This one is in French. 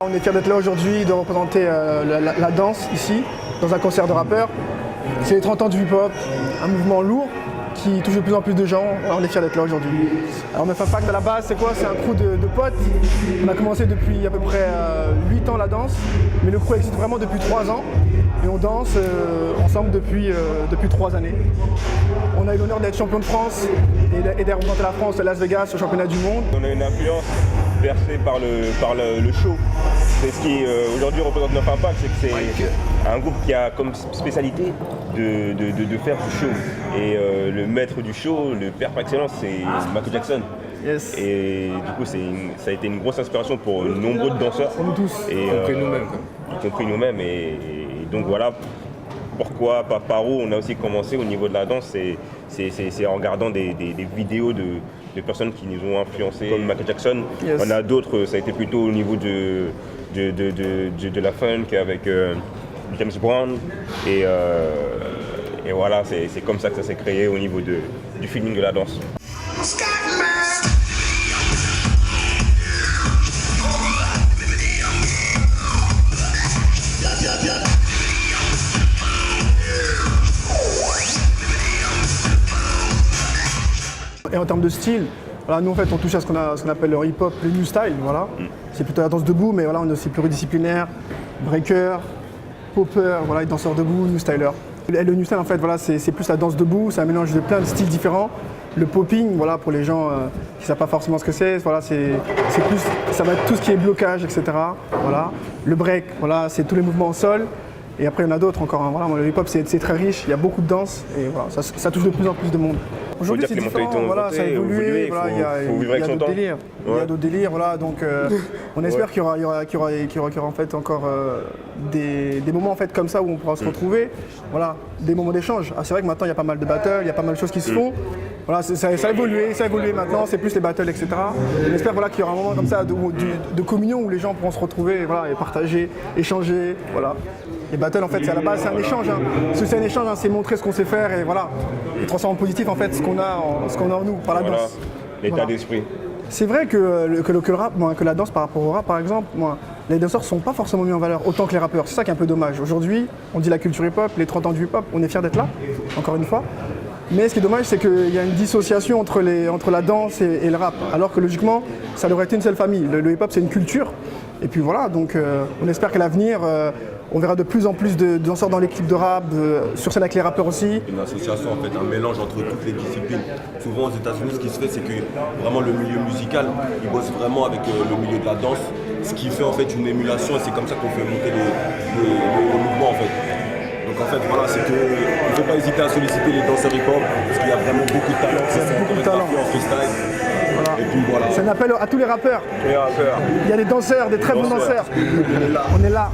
On est fiers d'être là aujourd'hui, de représenter la danse ici, dans un concert de rappeurs. C'est les 30 ans du hip-hop, un mouvement lourd qui touche de plus en plus de gens. On est fiers d'être là aujourd'hui. Alors 9 Impact à la base, c'est quoi? C'est un crew de potes. On a commencé depuis à peu près 8 ans la danse, mais le crew existe vraiment depuis 3 ans. Et on danse ensemble depuis 3 années. On a eu l'honneur d'être champion de France et de représenter la France à Las Vegas au championnat du monde. On a une influence versée par le show. C'est ce qui aujourd'hui représente 9 Impact, c'est que c'est un groupe qui a comme spécialité de faire du show. Et le maître du show, le père par excellence, c'est Michael Jackson. Yes. Et du coup, ça a été une grosse inspiration pour nombreux danseurs. Pour nous tous. Et, y compris nous-mêmes. Et donc voilà pourquoi par où on a aussi commencé au niveau de la danse, c'est en regardant des vidéos de personnes qui nous ont influencés, comme Michael Jackson. Yes. On a d'autres, ça a été plutôt au niveau de la funk avec James Brown. Et voilà, c'est comme ça que ça s'est créé au niveau du feeling de la danse. Et en termes de style, voilà, nous en fait on touche à ce qu'on appelle le hip-hop, le new style, voilà. C'est plutôt la danse debout, mais voilà, on est aussi pluridisciplinaire, breaker, popper, voilà, danseur debout, new styler. Le new style en fait, voilà, c'est plus la danse debout, c'est un mélange de plein de styles différents. Le popping, voilà, pour les gens qui ne savent pas forcément ce que c'est, voilà, c'est plus, ça va être tout ce qui est blocage, etc. Voilà. Le break, voilà, c'est tous les mouvements au sol. Et après, il y en a d'autres encore. Hein. Voilà, le hip-hop, c'est très riche, il y a beaucoup de danse et voilà, ça touche de plus en plus de monde. Aujourd'hui, c'est différent, voilà, ça a évolué, voilà, il y a d'autres délires. Il y a d'autres délires, voilà, donc on espère qu'il y aura en fait encore des moments en fait comme ça où on pourra se retrouver, voilà, des moments d'échange. Ah, c'est vrai que maintenant il y a pas mal de battles, il y a pas mal de choses qui se font. Voilà, ça a évolué maintenant, c'est plus les battles, etc. On espère voilà, qu'il y aura un moment comme ça de communion où les gens pourront se retrouver, voilà, et partager, échanger, voilà. Les battles en fait c'est à la base c'est un échange, hein. C'est un échange, hein, c'est montrer ce qu'on sait faire et voilà. Et transformer en positif en fait ce qu'on a en nous par la danse. L'état d'esprit. C'est vrai que le rap, que la danse par rapport au rap par exemple, les danseurs ne sont pas forcément mis en valeur autant que les rappeurs. C'est ça qui est un peu dommage. Aujourd'hui, on dit la culture hip-hop, les 30 ans du hip-hop, on est fiers d'être là, encore une fois. Mais ce qui est dommage, c'est qu'il y a une dissociation entre la danse et le rap. Alors que logiquement, ça devrait être une seule famille. Le hip-hop, c'est une culture. Et puis voilà, donc on espère qu'à l'avenir, on verra de plus en plus de danseurs dans l'équipe de rap, sur scène avec les rappeurs aussi. Une association, en fait, un mélange entre toutes les disciplines. Souvent aux États-Unis, ce qui se fait, c'est que vraiment le milieu musical, il bosse vraiment avec le milieu de la danse, ce qui fait en fait une émulation et c'est comme ça qu'on fait monter le mouvement en fait. Donc en fait, voilà, c'est qu'il ne faut pas hésiter à solliciter les danseurs hip-hop parce qu'il y a vraiment beaucoup de talent. Il y a beaucoup de talent en freestyle. Voilà. Et puis voilà. C'est un appel à tous les rappeurs. Il y a des danseurs, des très bons danseurs. On est là.